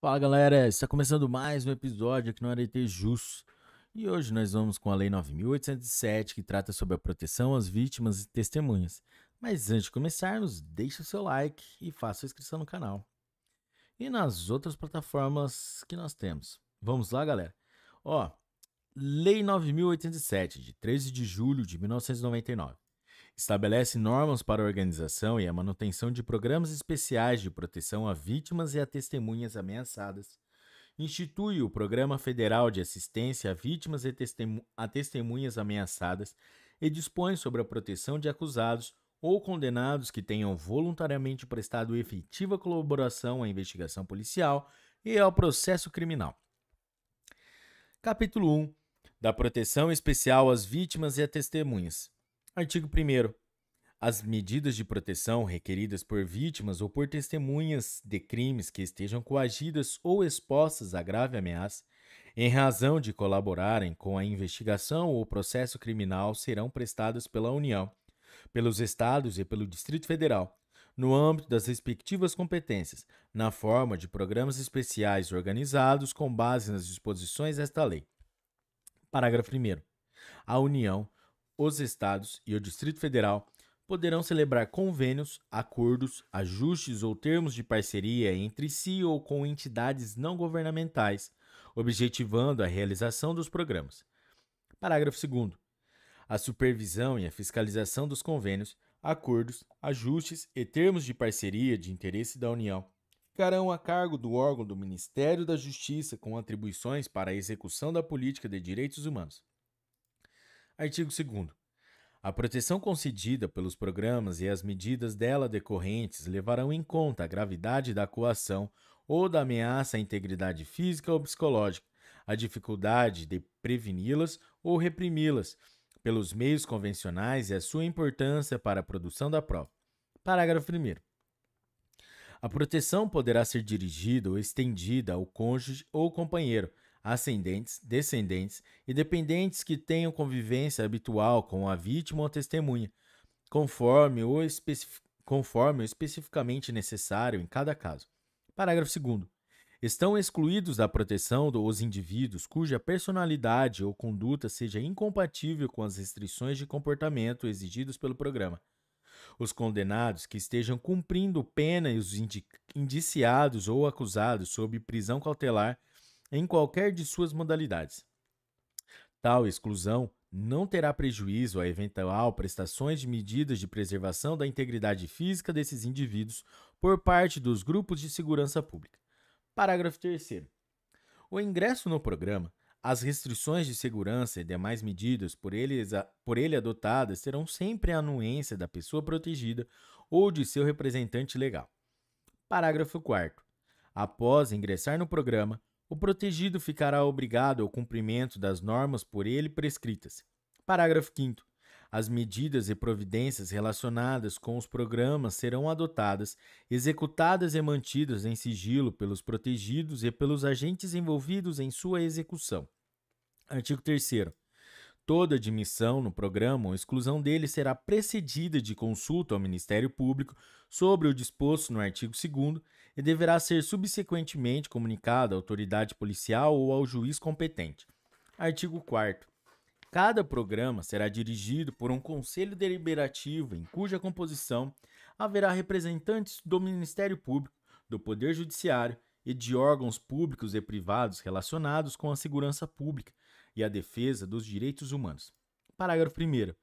Fala galera, está começando mais um episódio aqui no Arete Jus. E hoje nós vamos com a Lei 9.807, que trata sobre a proteção às vítimas e testemunhas. Mas antes de começarmos, deixe o seu like e faça a inscrição no canal. E nas outras plataformas que nós temos. Vamos lá, galera? Ó, Lei 9.807, de 13 de julho de 1999. Estabelece normas para a organização e a manutenção de programas especiais de proteção a vítimas e a testemunhas ameaçadas. Institui o Programa Federal de Assistência a Vítimas e a Testemunhas Ameaçadas e dispõe sobre a proteção de acusados ou condenados que tenham voluntariamente prestado efetiva colaboração à investigação policial e ao processo criminal. Capítulo 1. Da proteção especial às vítimas e a testemunhas. Artigo 1º. As medidas de proteção requeridas por vítimas ou por testemunhas de crimes que estejam coagidas ou expostas a grave ameaça, em razão de colaborarem com a investigação ou processo criminal, serão prestadas pela União, pelos Estados e pelo Distrito Federal, no âmbito das respectivas competências, na forma de programas especiais organizados com base nas disposições desta lei. Parágrafo 1º. A União, os Estados e o Distrito Federal poderão celebrar convênios, acordos, ajustes ou termos de parceria entre si ou com entidades não governamentais, objetivando a realização dos programas. Parágrafo 2º. A supervisão e a fiscalização dos convênios, acordos, ajustes e termos de parceria de interesse da União ficarão a cargo do órgão do Ministério da Justiça com atribuições para a execução da política de direitos humanos. Artigo 2º. A proteção concedida pelos programas e as medidas dela decorrentes levarão em conta a gravidade da coação ou da ameaça à integridade física ou psicológica, a dificuldade de preveni-las ou reprimi-las pelos meios convencionais e a sua importância para a produção da prova. Parágrafo 1º. A proteção poderá ser dirigida ou estendida ao cônjuge ou companheiro, ascendentes, descendentes e dependentes que tenham convivência habitual com a vítima ou testemunha, conforme o especificamente necessário em cada caso. Parágrafo 2º. Estão excluídos da proteção os indivíduos cuja personalidade ou conduta seja incompatível com as restrições de comportamento exigidas pelo programa. Os condenados que estejam cumprindo pena e os indiciados ou acusados sob prisão cautelar em qualquer de suas modalidades. Tal exclusão não terá prejuízo a eventual prestações de medidas de preservação da integridade física desses indivíduos por parte dos grupos de segurança pública. Parágrafo 3º. O ingresso no programa, as restrições de segurança e demais medidas por ele adotadas terão sempre a anuência da pessoa protegida ou de seu representante legal. Parágrafo 4º. Após ingressar no programa, o protegido ficará obrigado ao cumprimento das normas por ele prescritas. Parágrafo 5º. As medidas e providências relacionadas com os programas serão adotadas, executadas e mantidas em sigilo pelos protegidos e pelos agentes envolvidos em sua execução. Artigo 3º. Toda admissão no programa ou exclusão dele será precedida de consulta ao Ministério Público sobre o disposto no artigo 2º e deverá ser subsequentemente comunicada à autoridade policial ou ao juiz competente. Artigo 4º. Cada programa será dirigido por um conselho deliberativo em cuja composição haverá representantes do Ministério Público, do Poder Judiciário e de órgãos públicos e privados relacionados com a segurança pública e a defesa dos direitos humanos. Parágrafo 1º.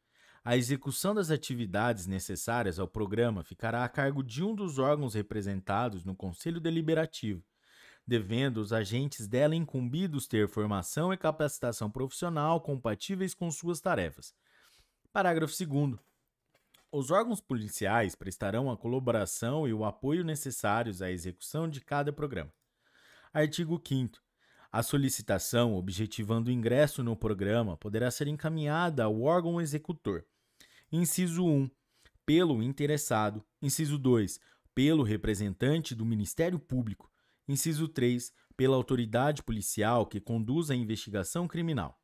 A execução das atividades necessárias ao programa ficará a cargo de um dos órgãos representados no Conselho Deliberativo, devendo os agentes dela incumbidos ter formação e capacitação profissional compatíveis com suas tarefas. Parágrafo 2º. Os órgãos policiais prestarão a colaboração e o apoio necessários à execução de cada programa. Artigo 5º. A solicitação objetivando o ingresso no programa poderá ser encaminhada ao órgão executor. Inciso 1. Pelo interessado. Inciso 2. Pelo representante do Ministério Público. Inciso 3. Pela autoridade policial que conduz a investigação criminal.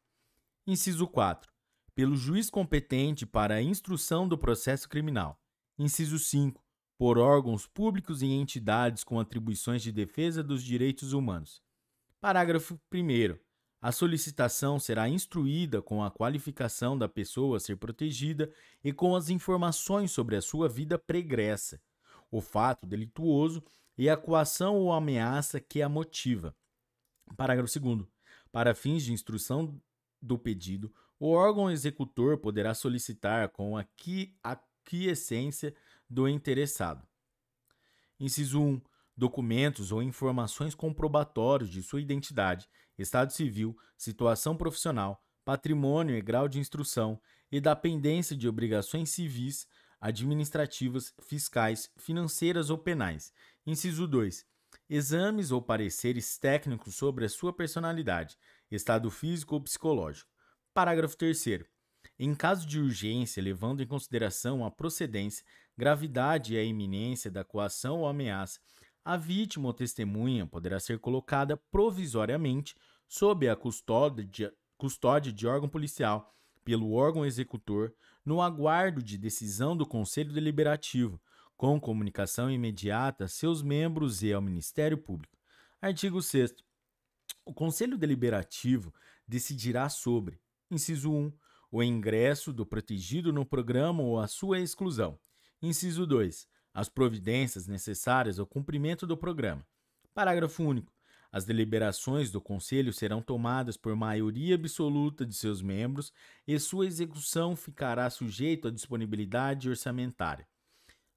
Inciso 4. Pelo juiz competente para a instrução do processo criminal. Inciso 5. por órgãos públicos e entidades com atribuições de defesa dos direitos humanos. Parágrafo 1º. A solicitação será instruída com a qualificação da pessoa a ser protegida e com as informações sobre a sua vida pregressa, o fato delituoso e a coação ou ameaça que a motiva. Parágrafo 2º. Para fins de instrução do pedido, o órgão executor poderá solicitar com a aquiescência do interessado. Inciso 1. Documentos ou informações comprobatórios de sua identidade, estado civil, situação profissional, patrimônio e grau de instrução e da pendência de obrigações civis, administrativas, fiscais, financeiras ou penais. Inciso 2. Exames ou pareceres técnicos sobre a sua personalidade, estado físico ou psicológico. Parágrafo 3º. Em caso de urgência, levando em consideração a procedência, gravidade e a iminência da coação ou ameaça, a vítima ou testemunha poderá ser colocada provisoriamente sob a custódia de órgão policial pelo órgão executor no aguardo de decisão do Conselho Deliberativo, com comunicação imediata a seus membros e ao Ministério Público. Artigo 6º. O Conselho Deliberativo decidirá sobre: inciso 1. O ingresso do protegido no programa ou a sua exclusão. Inciso 2. As providências necessárias ao cumprimento do programa. Parágrafo único. As deliberações do Conselho serão tomadas por maioria absoluta de seus membros e sua execução ficará sujeita à disponibilidade orçamentária.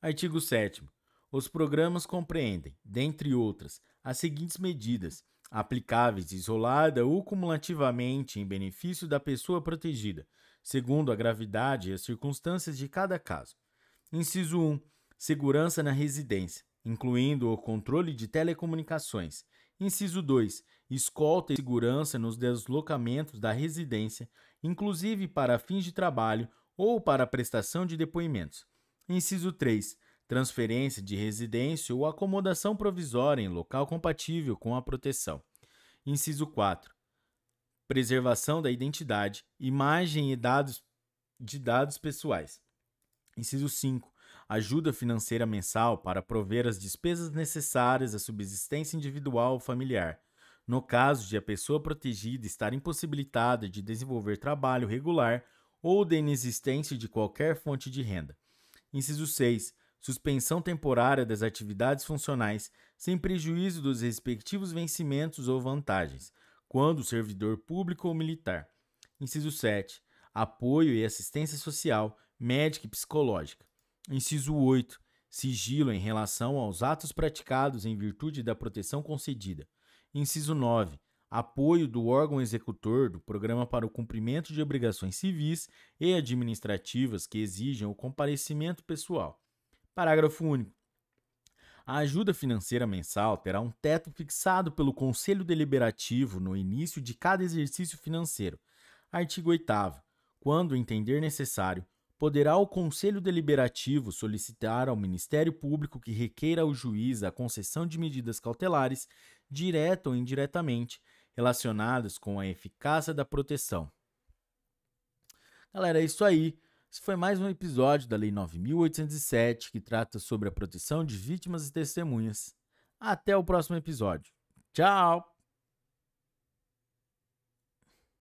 Artigo 7º. Os programas compreendem, dentre outras, as seguintes medidas, aplicáveis isolada ou cumulativamente em benefício da pessoa protegida, segundo a gravidade e as circunstâncias de cada caso. Inciso 1. Segurança na residência, incluindo o controle de telecomunicações. Inciso 2. Escolta e segurança nos deslocamentos da residência, inclusive para fins de trabalho ou para a prestação de depoimentos. Inciso 3. Transferência de residência ou acomodação provisória em local compatível com a proteção. Inciso 4. Preservação da identidade, imagem e dados pessoais. Inciso 5. Ajuda financeira mensal para prover as despesas necessárias à subsistência individual ou familiar, no caso de a pessoa protegida estar impossibilitada de desenvolver trabalho regular ou da inexistência de qualquer fonte de renda. Inciso 6. Suspensão temporária das atividades funcionais, sem prejuízo dos respectivos vencimentos ou vantagens, quando servidor público ou militar. Inciso 7. Apoio e assistência social, médica e psicológica. Inciso 8. Sigilo em relação aos atos praticados em virtude da proteção concedida. Inciso 9. Apoio do órgão executor do programa para o cumprimento de obrigações civis e administrativas que exijam o comparecimento pessoal. Parágrafo único. A ajuda financeira mensal terá um teto fixado pelo Conselho Deliberativo no início de cada exercício financeiro. Artigo 8º. Quando entender necessário, poderá o Conselho Deliberativo solicitar ao Ministério Público que requeira ao juiz a concessão de medidas cautelares, direta ou indiretamente, relacionadas com a eficácia da proteção. Galera, é isso aí. Esse foi mais um episódio da Lei 9.807, que trata sobre a proteção de vítimas e testemunhas. Até o próximo episódio. Tchau!